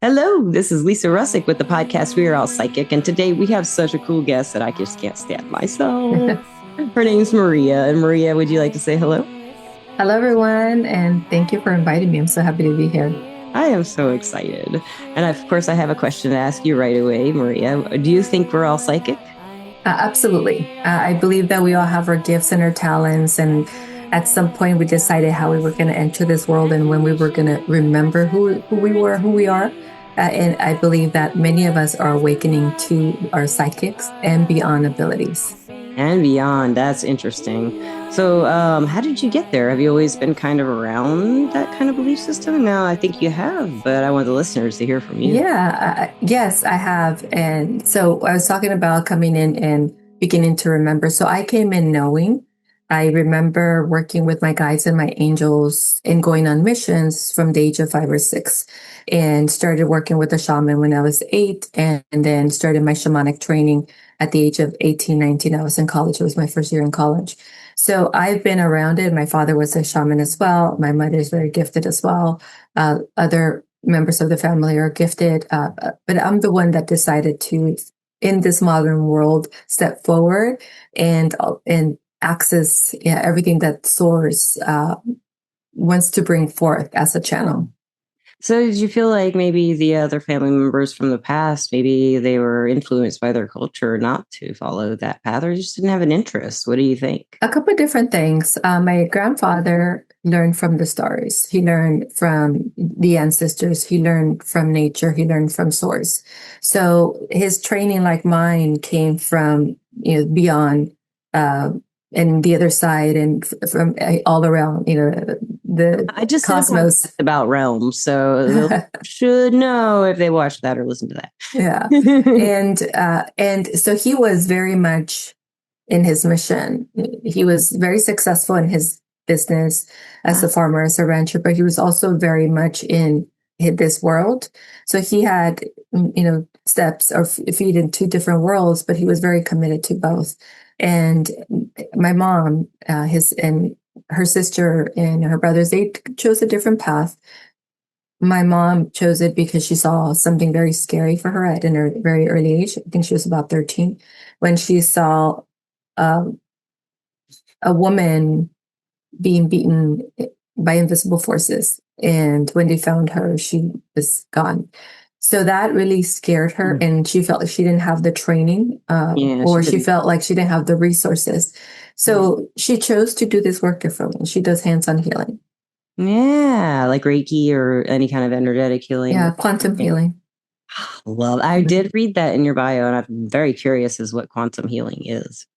Hello, this is Lisa Russick with the podcast We Are All Psychic, and today we have such a cool guest that I just can't stand myself. Her name's Maria, and Maria, would you like to say hello? Hello, everyone, and thank you for inviting me. I'm so happy to be here. I am so excited. And of course, I have a question to ask you right away, Maria. Do you think we're all psychic? Absolutely. I believe that we all have our gifts and our talents, and at some point we decided how we were going to enter this world and when we were going to remember who we were, who we are. And I believe that many of us are awakening to our psychics and beyond abilities. And beyond. That's interesting. So, how did you get there? Have you always been kind of around that kind of belief system? Now, I think you have, but I want the listeners to hear from you. Yeah, yes, I have. And so I was talking about coming in and beginning to remember. So I came in knowing. I remember working with my guides and my angels and going on missions from the age of 5 or 6, and started working with a shaman when I was 8, and then started my shamanic training at the age of 18, 19. I was in college. It was my first year in college. So I've been around it. My father was a shaman as well. My mother is very gifted as well. Other members of the family are gifted, but I'm the one that decided to, in this modern world, step forward and access everything that Source wants to bring forth as a channel. So did you feel like maybe the other family members from the past, maybe they were influenced by their culture not to follow that path, or just didn't have an interest? What do you think? A couple of different things. My grandfather learned from the stars. He learned from the ancestors. He learned from nature. He learned from source. So his training, like mine, came from beyond, and the other side, and from all around. The I just cosmos. said about realms, so they should know if they watch that or listen to that. Yeah, and so he was very much in his mission. He was very successful in his business as a farmer, as a rancher, but he was also very much in this world. So he had, steps or feet in two different worlds, but he was very committed to both. And my mom, his and her sister and her brothers, they chose a different path. My mom chose it because she saw something very scary for her at a very early age. I think she was about 13 when she saw um, a woman being beaten by invisible forces. And when they found her, she was gone. So that really scared her, and she felt like she didn't have the training, or she felt like she didn't have the resources. So she chose to do this work differently. She does hands-on healing. Yeah, like Reiki or any kind of energetic healing. Yeah, quantum healing. Well, I did read that in your bio, and I'm very curious as what quantum healing is.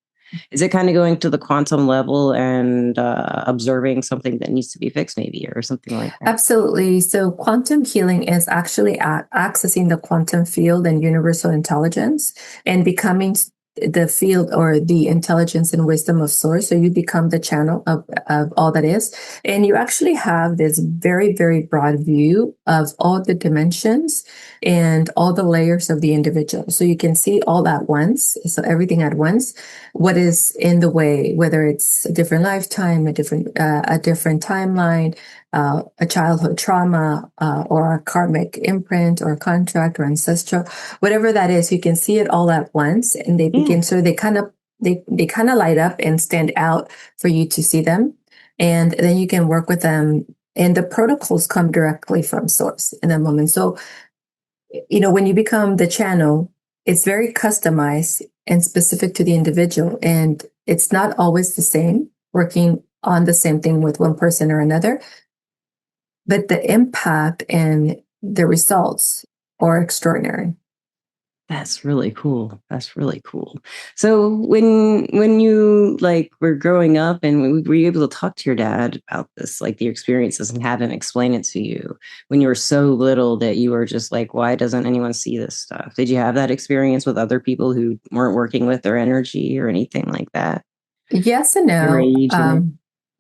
Is it kind of going to the quantum level and observing something that needs to be fixed, maybe, or something like that? Absolutely. So quantum healing is actually accessing the quantum field and universal intelligence and becoming the field or the intelligence and wisdom of source. So you become the channel of all that is. And you actually have this very, very broad view of all the dimensions and all the layers of the individual. So you can see all at once. So everything at once, what is in the way, whether it's a different lifetime, a different timeline, a childhood trauma, or a karmic imprint or contract or ancestral, whatever that is, you can see it all at once, and they begin. So they kind of light up and stand out for you to see them, and then you can work with them. And the protocols come directly from source in that moment. So, when you become the channel, it's very customized and specific to the individual, and it's not always the same. Working on the same thing with one person or another, but the impact and the results are extraordinary. That's really cool. That's really cool. So when you like were growing up and were you able to talk to your dad about this, like the experiences, and have him explain it to you when you were so little that you were just like, why doesn't anyone see this stuff? Did you have that experience with other people who weren't working with their energy or anything like that? Yes and Your no. age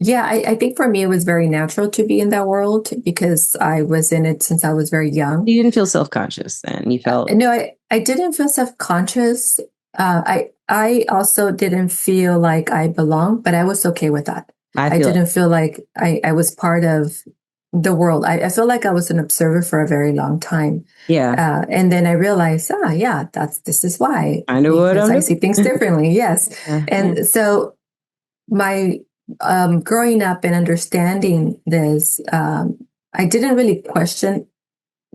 Yeah, I think for me it was very natural to be in that world because I was in it since I was very young. You didn't feel self-conscious then. You felt No, I didn't feel self-conscious. I also didn't feel like I belonged, but I was okay with that. I didn't feel like I was part of the world. I feel like I was an observer for a very long time. Yeah. And then I realized, yeah, this is why, I know what because I'm I see things doing. differently. Yes. Yeah. And so my growing up and understanding this, I didn't really question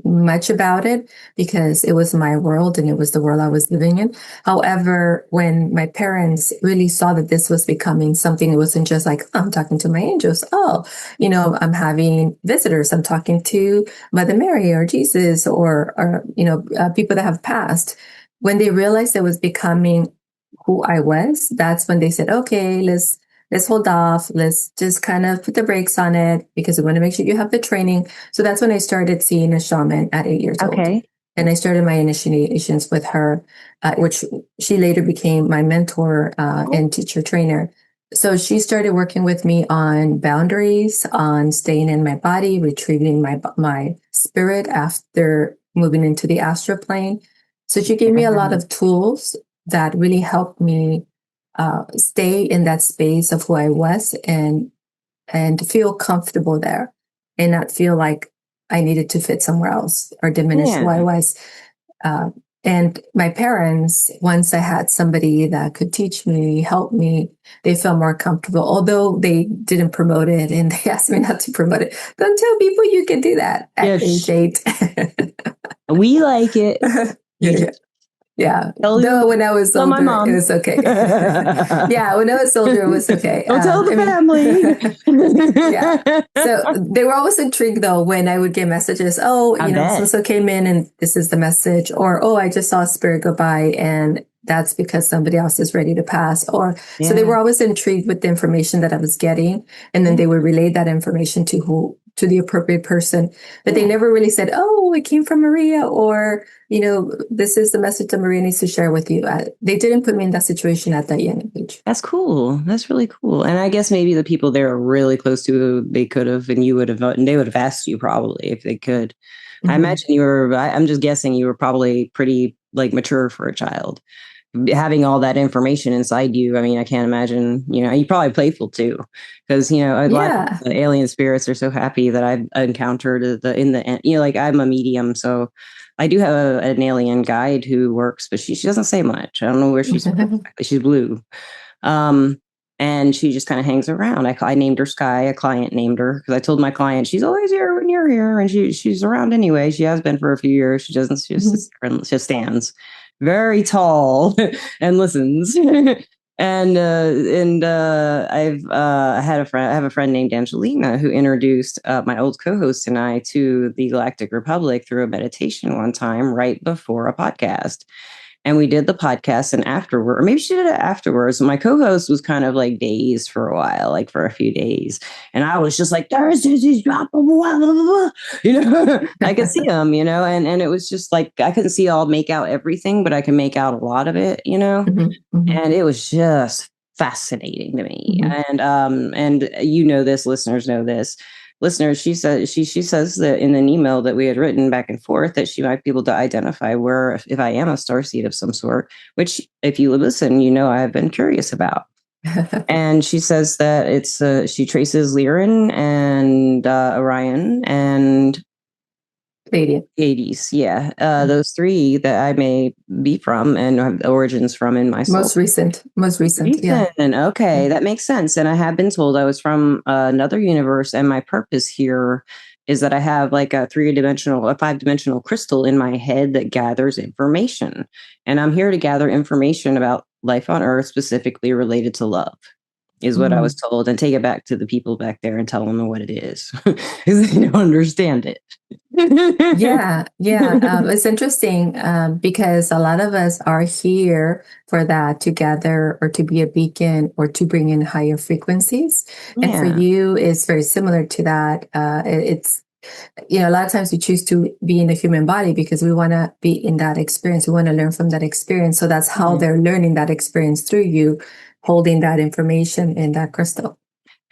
much about it because it was my world and it was the world I was living in. However, when my parents really saw that this was becoming something, it wasn't just like, "Oh, I'm talking to my angels. Oh, I'm having visitors. I'm talking to Mother Mary or Jesus or people that have passed." When they realized it was becoming who I was, that's when they said, okay, let's hold off. Let's just kind of put the brakes on it because we want to make sure you have the training. So that's when I started seeing a shaman at 8 years old. Okay. And I started my initiations with her, which she later became my mentor and teacher trainer. So she started working with me on boundaries, on staying in my body, retrieving my spirit after moving into the astral plane. So she gave me a lot of tools that really helped me stay in that space of who I was and feel comfortable there and not feel like I needed to fit somewhere else or diminish who I Yeah. was. Uh, and my parents, once I had somebody that could teach me, help me, they felt more comfortable, although they didn't promote it and they asked me not to promote it. Don't tell people you can do that at Yeah. age 8. We like it. You Yeah. just Yeah. tell Though when I was tell my older, it mom. was okay. Yeah. When I was older, it was okay. Don't tell the I mean, family. yeah. So they were always intrigued though when I would get messages, oh, I bet. so came in and this is the message, or oh, I just saw a spirit go by and that's because somebody else is ready to pass. Or so they Yeah. were always intrigued with the information that I was getting. And then Yeah. they would relay that information to the appropriate person. But they Yeah. never really said, oh, it came from Maria, or, this is the message that Maria needs to share with you. They didn't put me in that situation at that young age. That's cool. That's really cool. And I guess maybe the people they were really close to, they could have, and you would have, and they would have asked you probably if they could. I Mm-hmm. imagine you were, I'm just guessing you were probably pretty like mature for a child. Having all that information inside you, I mean, I can't imagine, you probably playful too. Because, a lot of Yeah. the alien spirits are so happy that I've encountered in the end, like I'm a medium. So I do have an alien guide who works, but she doesn't say much. I don't know where she's from. She's blue. Um, and she just kind of hangs around. I named her Sky. A client named her because I told my client she's always here when you're here, and she's around anyway. She has been for a few years. She doesn't. She just sits there and just stands, very tall, and listens. I have a friend named Angelina who introduced my old co-host and I to the Galactic Republic through a meditation one time right before a podcast. And we did the podcast, and afterward, or maybe she did it afterwards. My co-host was kind of like dazed for a while, like for a few days. And I was just like, there's this drop of blah, blah, blah. I could see him, and it was just like I couldn't see all make out everything, but I can make out a lot of it, Mm-hmm. and it was just fascinating to me. Mm-hmm. And this, listeners know this. Listeners, she says that in an email that we had written back and forth that she might be able to identify where if I am a starseed of some sort, which if you listen, I've been curious about. And she says that she traces Lyran and Orion and Hades. Yeah. Those three that I may be from and have origins from in my soul. Most recent. Yeah. Okay, that makes sense. And I have been told I was from another universe, and my purpose here is that I have like a 5-dimensional crystal in my head that gathers information. And I'm here to gather information about life on Earth, specifically related to love, is what I was told, and take it back to the people back there and tell them what it is because they don't understand it. Yeah, yeah. It's interesting because a lot of us are here for that to gather or to be a beacon or to bring in higher frequencies. And for Yeah. you, it's very similar to that. It's a lot of times we choose to be in the human body because we want to be in that experience. We want to learn from that experience. So that's how they're learning that experience through you, holding that information in that crystal.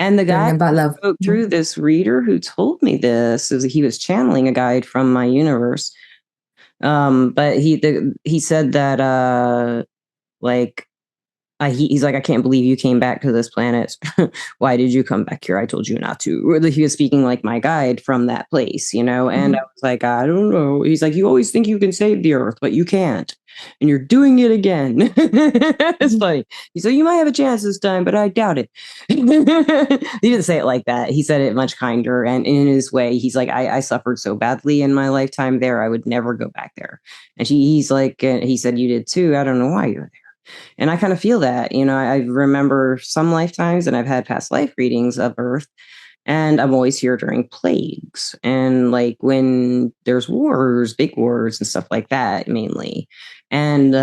And the guy about love. spoke through this reader who told me this is he was channeling a guide from my universe. But he said that like he's like, I can't believe you came back to this planet. Why did you come back here? I told you not to. Or he was speaking like my guide from that place, you know? And I Mm-hmm. was like, I don't know. He's like, you always think you can save the earth, but you can't. And you're doing it again. It's Mm-hmm. funny. He said, you might have a chance this time, but I doubt it. He didn't say it like that. He said it much kinder. And in his way, he's like, I suffered so badly in my lifetime there. I would never go back there. And he's like, he said, you did too. I don't know why you're there. And I kind of feel that, you know, I remember some lifetimes and I've had past life readings of Earth, and I'm always here during plagues and like when there's wars, big wars and stuff like that, mainly. And,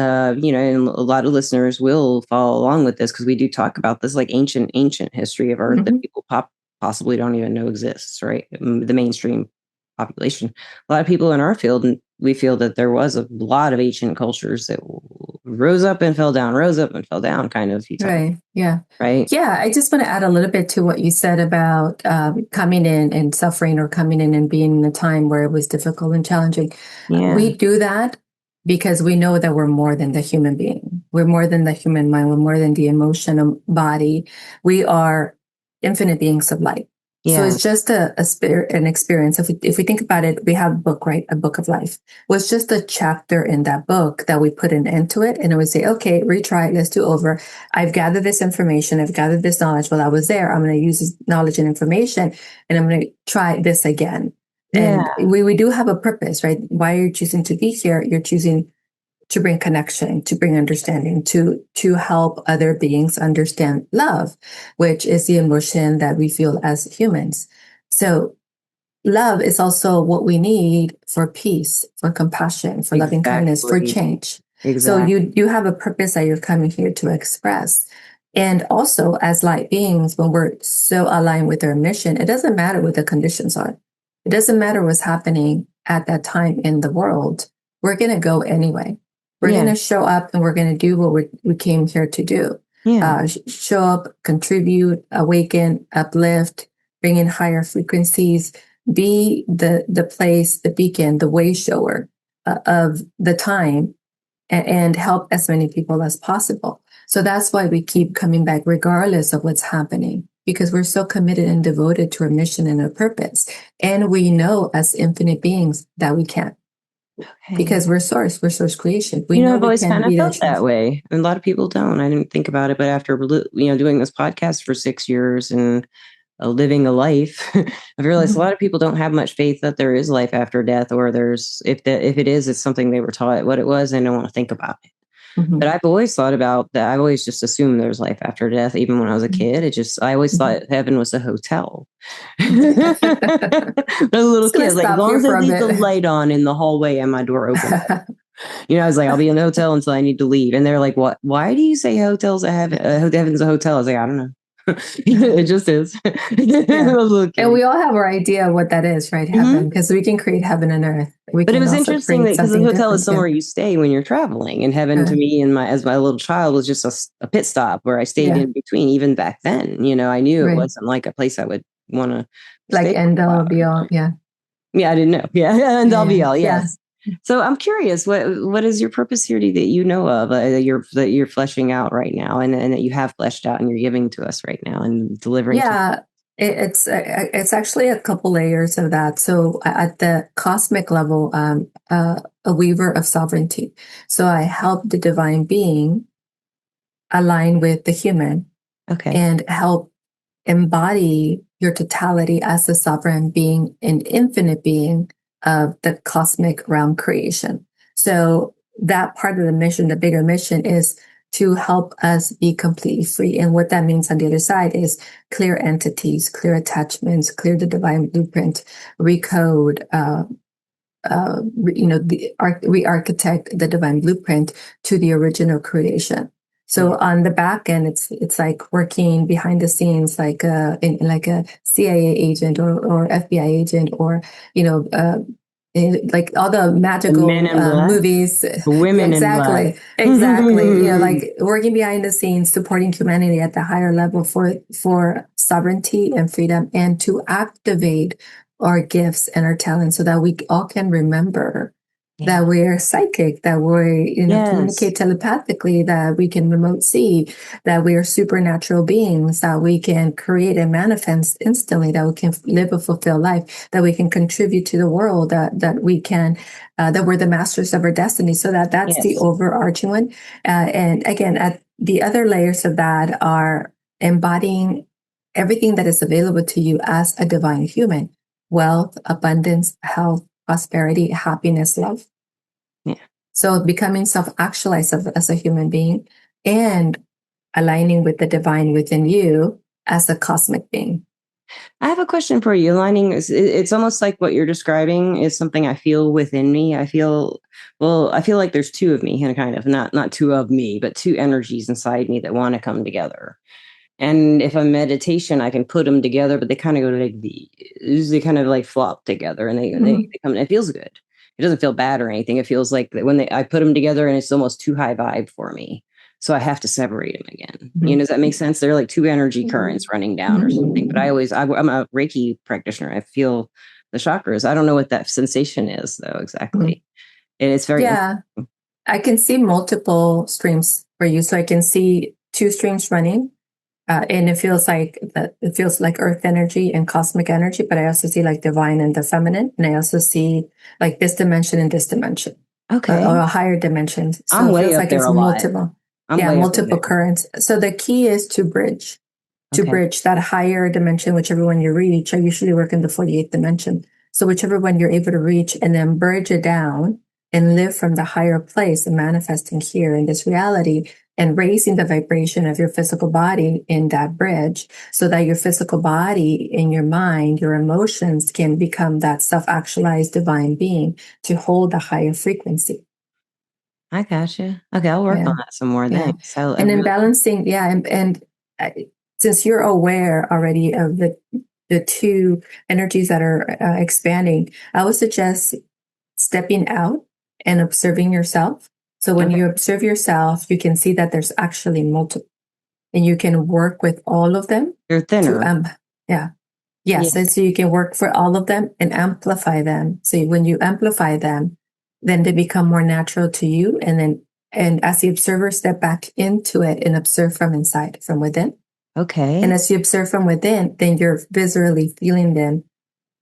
you know, and a lot of listeners will follow along with this because we do talk about this like ancient history of Earth Mm-hmm. that people possibly don't even know exists, right? The mainstream population. A lot of people in our field, and we feel that there was a lot of ancient cultures that rose up and fell down, rose up and fell down, kind of. You talk, Right. Yeah. right? Yeah. I just want to add a little bit to what you said about coming in and suffering or coming in and being in a time where it was difficult and challenging. Yeah, We do that because we know that we're more than the human being. We're more than the human mind. We're more than the emotional body. We are infinite beings of light. So yeah, it's just a spirit, an experience. If we think about it, we have a book, right? A book of life. Well, it's just a chapter in that book that we put an end to it. And it would say, okay, retry it. Let's do over. I've gathered this information. I've gathered this knowledge while I was there. I'm going to use this knowledge and information and I'm going to try this again. And yeah, we do have a purpose, right? Why are you choosing to be here? You're choosing to bring connection, to bring understanding, to help other beings understand love, which is the emotion that we feel as humans. So love is also what we need for peace, for compassion, for loving kindness, for exactly, change. So exactly. you have a purpose that you're coming here to express. And also as light beings, when we're so aligned with our mission, it doesn't matter what the conditions are. It doesn't matter what's happening at that time in the world. We're going to go anyway. We're going Yeah, to show up and we're going to do what we came here to do. yeah, Show up, contribute, awaken, uplift, bring in higher frequencies, be the place, the beacon, the way shower of the time, and help as many people as possible. So that's why we keep coming back regardless of what's happening, because we're so committed and devoted to our mission and our purpose. And we know as infinite beings that we can, okay. because we're source creation. We You know, know I've we always can kind of be that felt that truth. way. And a lot of people don't. I didn't think about it, but after, you know, doing this podcast for 6 years and living a life, I've realized a Mhm. lot of people don't have much faith that there is life after death, or there's, if it is, it's something they were taught what it was and don't want to think about it. But Mhm. I've always thought about that. I've always just assumed there's life after death, even when I was a kid. I always Mhm. thought heaven was a hotel. As a little Just gonna kid, like as stop long here as I for a leave the bit. light on in the hallway and my door open, you know, I was like, I'll be in the hotel until I need to leave. And they're like, what? Why do you say hotels a heaven? Heaven's a hotel? I was like, I don't know. It just is. I Yeah. was a little And kid. we all have our idea of what that is, right? Hmm. Heaven, because we can create heaven and earth. We But it can was also interesting that create because the something hotel is different. Yeah. somewhere you stay when you're traveling, and heaven to me, and my as my little child, was just a pit stop where I stayed Yeah. in between. Even back then, you know, I knew it Right. wasn't like a place I would want to Like stay for end a all while. be all. Yeah. Yeah, I didn't know. Yeah, and Yeah. I'll be Yeah. all Yeah. yes. So I'm curious, what is your purpose here that you know of, that you're fleshing out right now, and that you have fleshed out, and you're giving to us right now and delivering to. Yeah. It's actually a couple layers of that. So at the cosmic level, a weaver of sovereignty. So I help the divine being align with the human Okay. and help embody your totality as a sovereign being, an infinite being of the cosmic realm creation. So that part of the mission, the bigger mission, is to help us be completely free. And what that means on the other side is clear entities, clear attachments, clear the divine blueprint, recode, re-architect the divine blueprint to the original creation. Yeah. So on the back end, it's like working behind the scenes, like in like a CIA agent or FBI agent, or you know, like all the The men magical in black, movies. the Yeah, women in black. exactly, exactly. You know, like working behind the scenes, supporting humanity at the higher level for sovereignty and freedom, and to activate our gifts and our talents so that we all can remember Yeah. that we're psychic, that we, Yes. communicate telepathically, that we can remote see, that we are supernatural beings, that we can create and manifest instantly, that we can live a fulfilled life, that we can contribute to the world, that we can, that we're the masters of our destiny. So that's the Yes. overarching one. And again, at the other layers of that are embodying everything that is available to you as a divine human: wealth, abundance, health, prosperity, happiness, love. Yeah. So becoming self-actualized as a human being and aligning with the divine within you as a cosmic being. I have a question for you. Aligning it's almost like what you're describing is something I feel within me. I feel like there's two of me, and kind of not two of me, but two energies inside me that want to come together. And if I'm meditation, I can put them together, but they kind of go like these. They kind of like flop together, and Mm-hmm. they come. And it feels good. It doesn't feel bad or anything. It feels like that when I put them together, and it's almost too high vibe for me. So I have to separate them again. Does that make sense? They're like two energy currents running down or something. But I'm a Reiki practitioner. I feel the chakras. I don't know what that sensation is though exactly. And it's very Yeah, I can see multiple streams for you. So I can see two streams running. And it feels like earth energy and cosmic energy, but I also see like divine and the feminine. And I also see like this dimension and this dimension, okay. or a higher dimension. So I'm it way feels up like there it's a lot. multiple, I'm yeah, way up multiple there. currents. So the key is to Okay. bridge that higher dimension, whichever one you reach. I usually work in the 48th dimension. So whichever one you're able to reach, and then bridge it down and live from the higher place and manifesting here in this reality and raising the vibration of your physical body in that bridge so that your physical body and your mind, your emotions can become that self-actualized divine being to hold a higher frequency. I gotcha. Okay, I'll work Yeah. on that some more. Yeah. Thanks. I And in really balancing, yeah, and since you're aware already of the two energies that are expanding, I would suggest stepping out and observing yourself. So when okay. you observe yourself, you can see that there's actually multiple, and you can work with all of them You're to thinner. yeah. Yes, Yeah. and so you can work for all of them and amplify them. So when you amplify them, then they become more natural to you. And as the observer, step back into it and observe from inside, from within. And Okay. as you observe from within, then you're visually feeling them.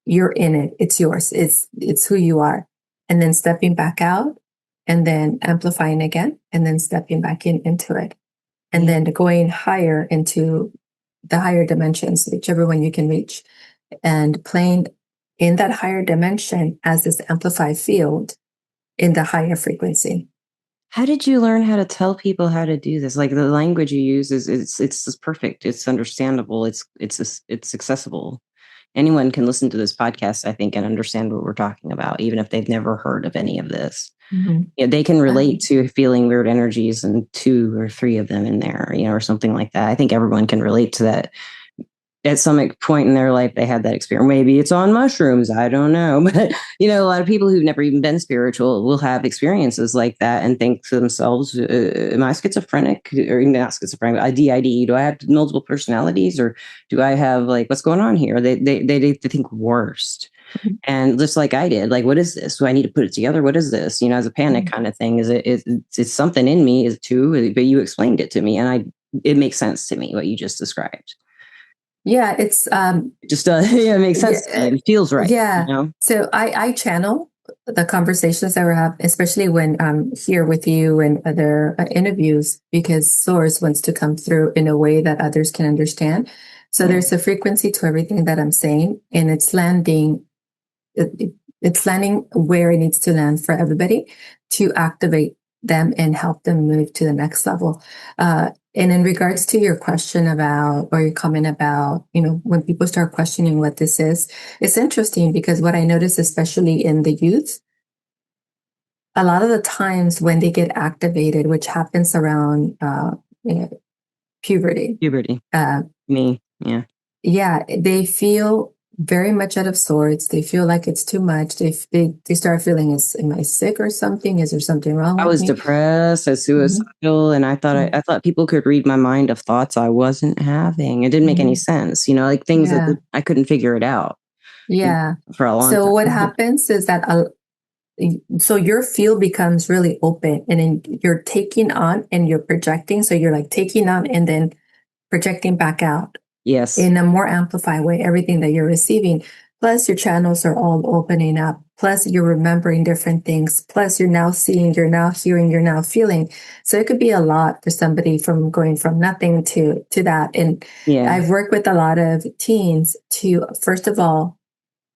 You're in it. It's yours. It's who you are. And then stepping back out and then amplifying again and then stepping back into it. And Yeah. then going higher into the higher dimensions, whichever one you can reach, and playing in that higher dimension as this amplified field in the higher frequency. How did you learn how to tell people how to do this? Like the language you use it's just perfect. It's understandable. It's accessible. Anyone can listen to this podcast, I think, and understand what we're talking about, even if they've never heard of any of this. Mm-hmm. Yeah, they can relate to feeling weird energies and two or three of them in there, or something like that. I think everyone can relate to that at some point in their life they had that experience. Maybe it's on mushrooms. I don't know. But, a lot of people who've never even been spiritual will have experiences like that and think to themselves, am I schizophrenic or not schizophrenic, a DID? Do I have multiple personalities or do I have like, what's going on here? They think worst. And just like I did, like, what is this? Do I need to put it together? What is this? As a panic kind of thing. It's something in me is too, but you explained it to me and it makes sense to me what you just described. Yeah, it's It just yeah, it makes yeah, sense to me. It feels right, yeah. So I channel the conversations that we have, especially when I'm here with you and other interviews, because Source wants to come through in a way that others can understand. So Yeah. there's a frequency to everything that I'm saying, and it's landing where it needs to land for everybody to activate them and help them move to the next level. And in regards to your question about, or your comment about, when people start questioning what this is, it's interesting because what I notice, especially in the youth, a lot of the times when they get activated, which happens around puberty, Puberty. uh, Me. Yeah. yeah, they feel very much out of sorts. They feel like it's too much. They start feeling, am I sick or something? Is there something wrong I with was me? depressed, I was Mm-hmm. suicidal, and I thought people could read my mind of thoughts I wasn't having. It didn't make any Mm-hmm. sense, like things that Yeah, I couldn't figure it out yeah. for a long So what time. happens is that so your field becomes really open, and then you're taking on and you're projecting. So you're like taking on and then projecting back out Yes. in a more amplified way, everything that you're receiving. Plus, your channels are all opening up. Plus, you're remembering different things. Plus, you're now seeing, you're now hearing, you're now feeling. So it could be a lot for somebody from going from nothing to that. And Yeah. I've worked with a lot of teens to, first of all,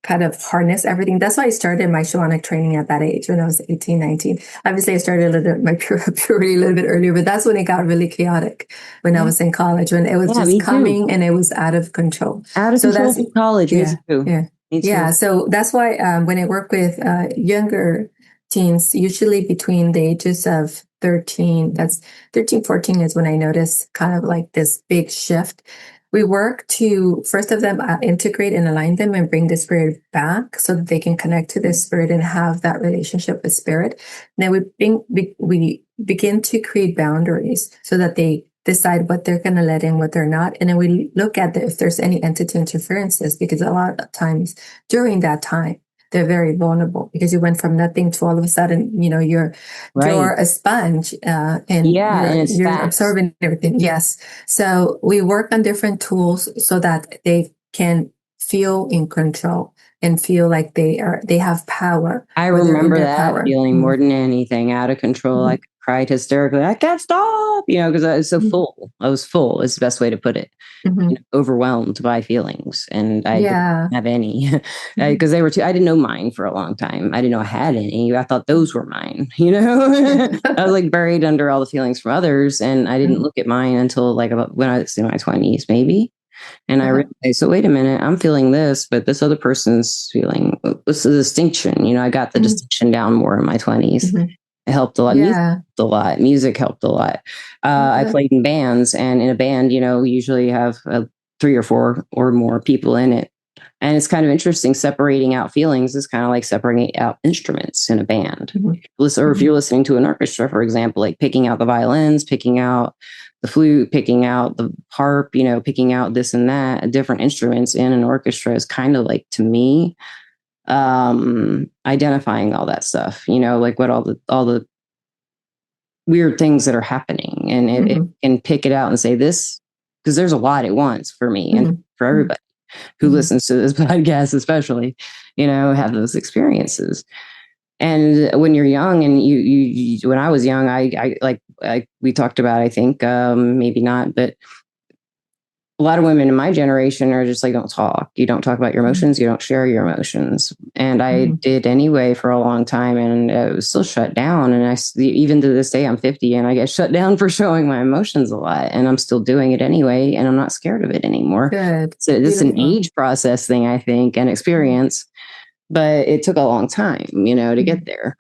kind of harness everything. That's why I started my shamanic training at that age when I was 18, 19. Obviously, I started a little bit my purity a little bit earlier, but that's when it got really chaotic when I Yeah. was in college, when it was Yeah, just me too. coming and it was out of control. Out of So control that's, from college. Me yeah, too. yeah, Me yeah. too. So that's why when I work with younger teens, usually between the ages of 13, that's 13, 14 is when I notice kind of like this big shift. We work to first of them integrate and align them and bring the spirit back so that they can connect to the spirit and have that relationship with spirit. Then we begin to create boundaries so that they decide what they're going to let in, what they're not. And then we look at if there's any entity interferences, because a lot of times during that time, they're very vulnerable because you went from nothing to all of a sudden, you're Right. a sponge, and Yeah, and it's you're fast. absorbing everything. Yes. So we work on different tools so that they can feel in control and feel like they have power, I or they're in remember their that power. feeling Mm-hmm. more than anything, out of control. I Mm-hmm. cried hysterically. I can't stop, because I was so full. I was full is the best way to put it. Mm-hmm. Overwhelmed by feelings, and I didn't Yeah. have any Mm-hmm. because they were too. I didn't know mine for a long time. I didn't know I had any. I thought those were mine. I was like buried under all the feelings from others, and I didn't Mm-hmm. look at mine until like about when I was in my 20s, maybe. And I Uh-huh. realized, so wait a minute, I'm feeling this, but this other person's feeling. What's the distinction? I got the Mm-hmm. distinction down more in my 20s. Mm-hmm. It helped a lot. Music Yeah. helped a lot. Music helped a lot. I Okay. played in bands, and in a band, we usually have 3 or 4 or more people in it. And it's kind of interesting. Separating out feelings is kind of like separating out instruments in a band. Mm-hmm. Or if you're listening to an orchestra, for example, like picking out the violins, picking out the flute, picking out the harp, picking out this and that, different instruments in an orchestra is kind of like, to me, identifying all that stuff, like what all the weird things that are happening, and it Mm-hmm. can pick it out and say this, because there's a lot at once for me and for Mm-hmm. everybody who Mm-hmm. listens to this podcast, especially, have those experiences. And when you're young, and when I was young, we talked about, I think, maybe not, but a lot of women in my generation are just like, don't talk. You don't talk about your emotions. You don't share your emotions. And I Mm-hmm. did anyway for a long time, and it was still shut down. And even to this day, I'm 50 and I get shut down for showing my emotions a lot, and I'm still doing it anyway. And I'm not scared of it anymore. Good. So it's an Beautiful. age process thing, I think, and experience, but it took a long time, to get there.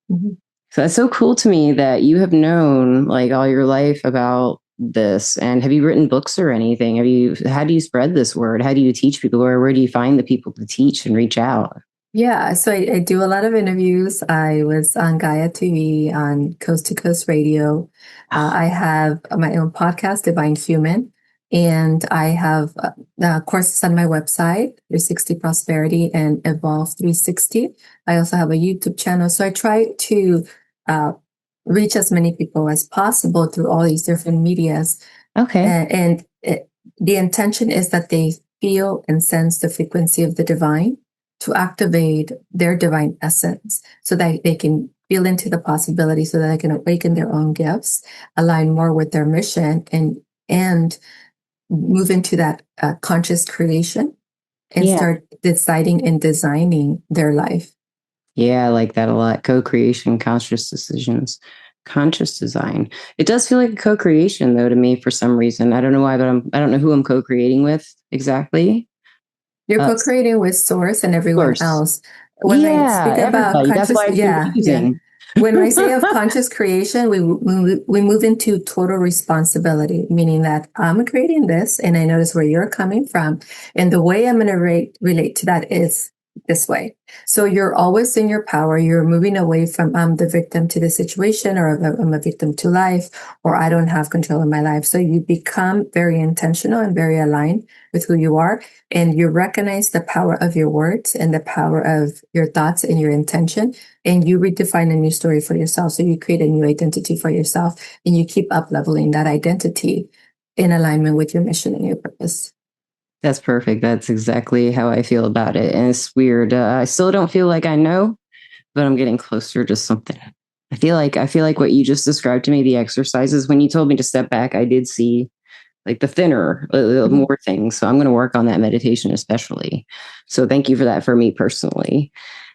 Mm-hmm. So that's so cool to me that you have known like all your life about this. And have you written books or anything? How do you spread this word? How do you teach people? Where do you find the people to teach and reach out? Yeah, so I do a lot of interviews. I was on Gaia TV, on Coast to Coast Radio. I have my own podcast, Divine Human, and I have courses on my website, 360 Prosperity and Evolve 360. I also have a YouTube channel. So I try to uh, reach as many people as possible through all these different medias. Okay. The intention is that they feel and sense the frequency of the divine to activate their divine essence so that they can feel into the possibility, so that they can awaken their own gifts, align more with their mission, and move into that conscious creation and Yeah. start deciding and designing their life. Yeah, I like that a lot. Co-creation, conscious decisions, conscious design. It does feel like a co-creation though to me for some reason. I don't know why, but I don't know who I'm co-creating with exactly. You're Of co-creating with source and everyone course. else. When I Yeah, speak about everybody. That's conscious, why it's yeah, yeah. confusing. When I say of conscious creation, we move into total responsibility, meaning that I'm creating this and I notice where you're coming from. And the way I'm going to relate to that is this way. So you're always in your power. You're moving away from I'm the victim to the situation, or I'm a victim to life, or I don't have control of my life. So you become very intentional and very aligned with who you are. And you recognize the power of your words and the power of your thoughts and your intention. And you redefine a new story for yourself. So you create a new identity for yourself, and you keep up leveling that identity in alignment with your mission and your purpose. That's perfect. That's exactly how I feel about it. And it's weird. I still don't feel like I know, but I'm getting closer to something. I feel like what you just described to me, the exercises, when you told me to step back, I did see like the thinner, more things. So I'm going to work on that meditation, especially. So thank you for that for me personally.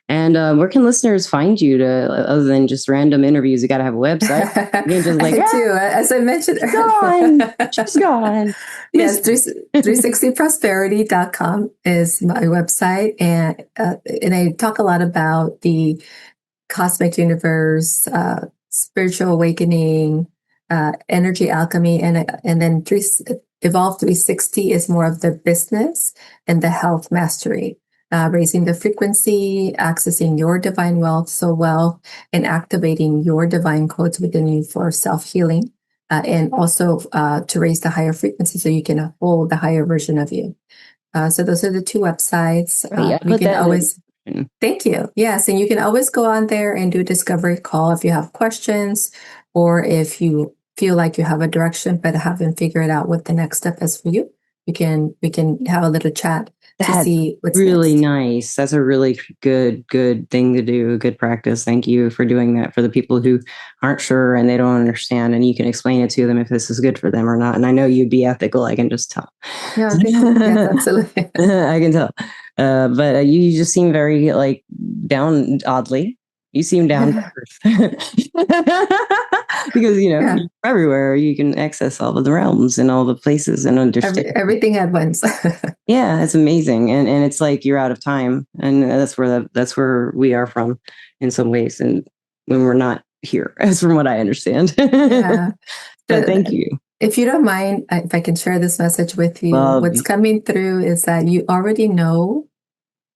And where can listeners find you to, other than just random interviews? You got to have a website. You can just like, I do. As I mentioned she's gone. She's gone. Yes, 360prosperity.com is my website. And I talk a lot about the cosmic universe, spiritual awakening, energy alchemy, and then Evolve 360 is more of the business and the health mastery. Raising the frequency, accessing your divine wealth, soul wealth, and activating your divine codes within you for self-healing, and also to raise the higher frequency so you can hold the higher version of you. So those are the two websites. You can always... Thank you. Yes, and you can always go on there and do a discovery call if you have questions, or if you feel like you have a direction but haven't figured out what the next step is for you. We can have a little chat to see what's really next. Nice. That's a really good thing to do. Good practice. Thank you for doing that for the people who aren't sure and they don't understand. And you can explain it to them if this is good for them or not. And I know you'd be ethical. I can just tell. Yeah, yes, absolutely. I can tell. But you just seem very like down. Oddly, you seem down to earth. Because you're everywhere. You can access all of the realms and all the places and understand everything at once. Yeah, it's amazing, and it's like you're out of time, and that's where we are from, in some ways, and when we're not here, as from what I understand. Yeah. But thank you. If you don't mind, if I can share this message with you, what's coming through is that you already know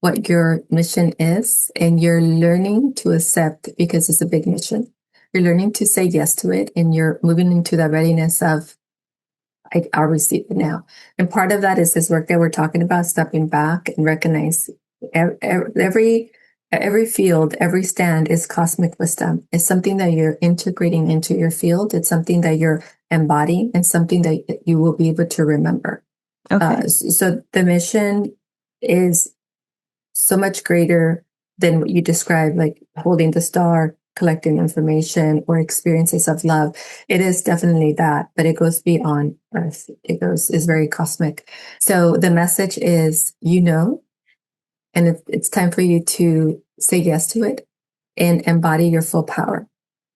what your mission is, and you're learning to accept, because it's a big mission. You're learning to say yes to it, and you're moving into the readiness of, I'll receive it now. And part of that is this work that we're talking about, stepping back and recognize every field, every stand is cosmic wisdom. It's something that you're integrating into your field. It's something that you're embodying, and something that you will be able to remember. Okay. So the mission is so much greater than what you described, like holding the star, collecting information, or experiences of love. It is definitely that, but it goes beyond Earth. Is very cosmic. So the message is, and it's time for you to say yes to it and embody your full power.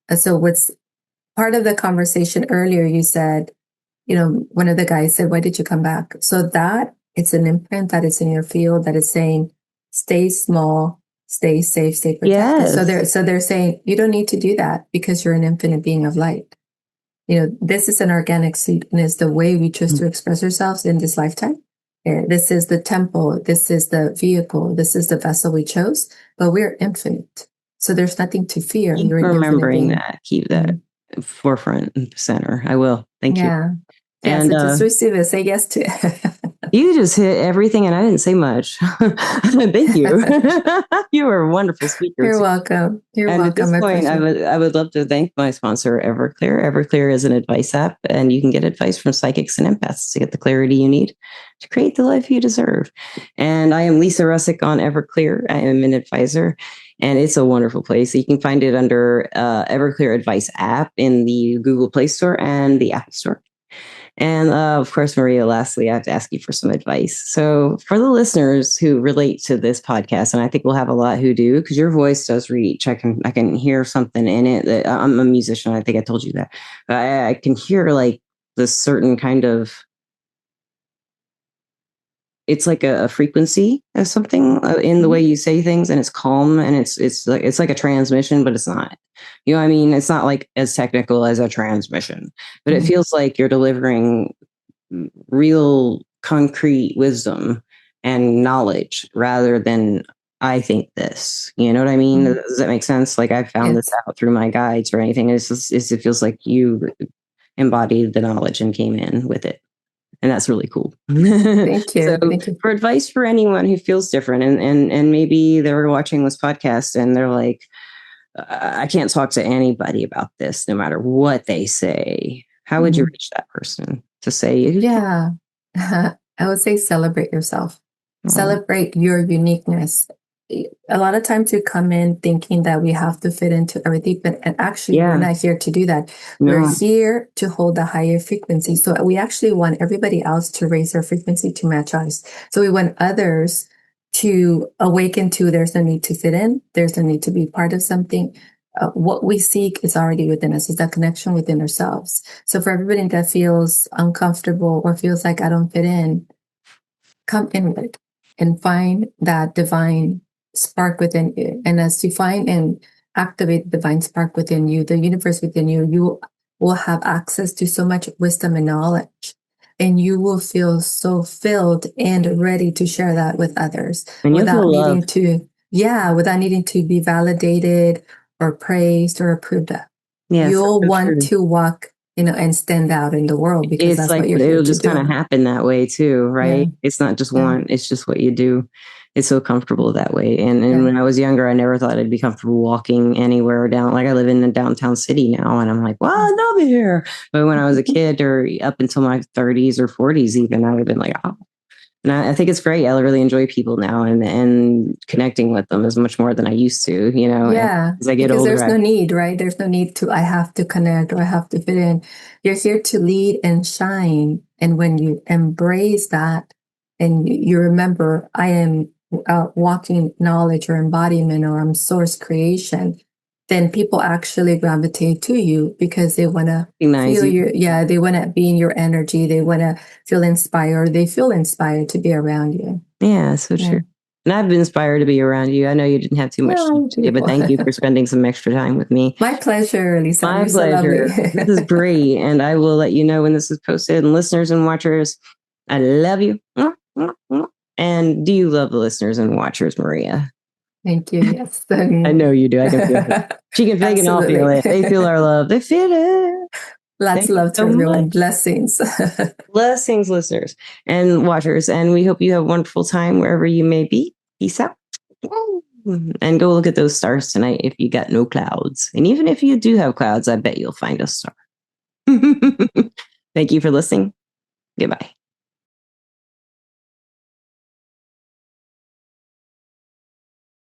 And so what's part of the conversation earlier, you said, one of the guys said, why did you come back? So that it's an imprint that is in your field that is saying, stay small, stay safe, stay protected. Yes. So they're saying you don't need to do that because you're an infinite being of light. This is an organic seed, and it's the way we choose to express ourselves in this lifetime. This is the temple. This is the vehicle. This is the vessel we chose, but we're infinite. So there's nothing to fear. Keep remembering that. Keep that forefront and center. I will. Thank you. Yeah. And so just receive it. Say yes to it. You just hit everything, and I didn't say much. Thank you. You were a wonderful speaker. You're welcome. You're welcome. At this point, I would love to thank my sponsor, Everclear. Everclear is an advice app, and you can get advice from psychics and empaths to get the clarity you need to create the life you deserve. And I am Lisa Russick on Everclear. I am an advisor, and it's a wonderful place. You can find it under Everclear Advice app in the Google Play Store and the Apple Store. And of course, Maria, lastly, I have to ask you for some advice. So for the listeners who relate to this podcast, and I think we'll have a lot who do, because your voice does reach. I can hear something in it. That I'm a musician. I think I told you that. I can hear like this certain kind of, it's like a frequency of something in the way you say things, and it's calm, and it's like a transmission, but it's not. You know what I mean? It's not like as technical as a transmission, but it feels like you're delivering real concrete wisdom and knowledge rather than I think this. You know what I mean? Mhm. Does that make sense? Like I found this Yes. out through my guides or anything. It feels like you embodied the knowledge and came in with it. And that's really cool. Thank So you. Thank you. for advice for anyone who feels different and maybe they're watching this podcast and they're like, I can't talk to anybody about this no matter what they say. How would you Mhm. reach that person to say, Yeah. I would say celebrate yourself. oh, Celebrate your uniqueness. A lot of times we come in thinking that we have to fit into everything, but and actually we're yeah, not here to do that. We're no, here to hold a higher frequency. So we actually want everybody else to raise their frequency to match us. So we want others to awaken to there's no need to fit in, there's no need to be part of something. What we seek is already within us, is that connection within ourselves. So for everybody that feels uncomfortable or feels like I don't fit in, come inward and find that divine spark within you. And as you find and activate the divine spark within you, the universe within you, you will have access to so much wisdom and knowledge. And you will feel so filled and ready to share that with others and you'll without feel needing love. to, yeah, without needing to be validated or praised or approved of. Yes, You'll that's so want true. to walk, and stand out in the world because It's that's what like you're here it'll to just kind of do. happen that way too, Yeah, right? It's not just yeah, one, it's just what you do. It's so comfortable that way. And yeah. when I was younger, I never thought I'd be comfortable walking anywhere down. Like I live in a downtown city now, and I'm like, well, I love it here. But when I was a kid, or up until my 30s or 40s, even, I would have been like, oh. And I think it's great. I really enjoy people now, and connecting with them is much more than I used to. And Yeah, as I get because older, there's I no need, right? There's no need to, I have to connect or I have to fit in. You're here to lead and shine. And when you embrace that and you remember, I am walking knowledge or embodiment or I'm source creation, then people actually gravitate to you because they want to recognize feel you. your, yeah, they want to be in your energy. They want to feel inspired. They feel inspired to be around you. Yeah, so Yeah. true. And I've been inspired to be around you. I know you didn't have too much time Oh, today, but beautiful. thank you for spending some extra time with me. My pleasure, Lisa. My You're so lovely. pleasure. This is great. And I will let you know when this is posted. And listeners and watchers, I love you. And do you love the listeners and watchers, Maria? Thank you. Yes. I know you do. I can feel it. She can fake and all feel Absolutely. it. They feel our love. They feel it. Lots Thank of you love to so everyone. much. Blessings. Blessings, listeners and watchers. And we hope you have a wonderful time wherever you may be. Peace out. And go look at those stars tonight if you got no clouds. And even if you do have clouds, I bet you'll find a star. Thank you for listening. Goodbye.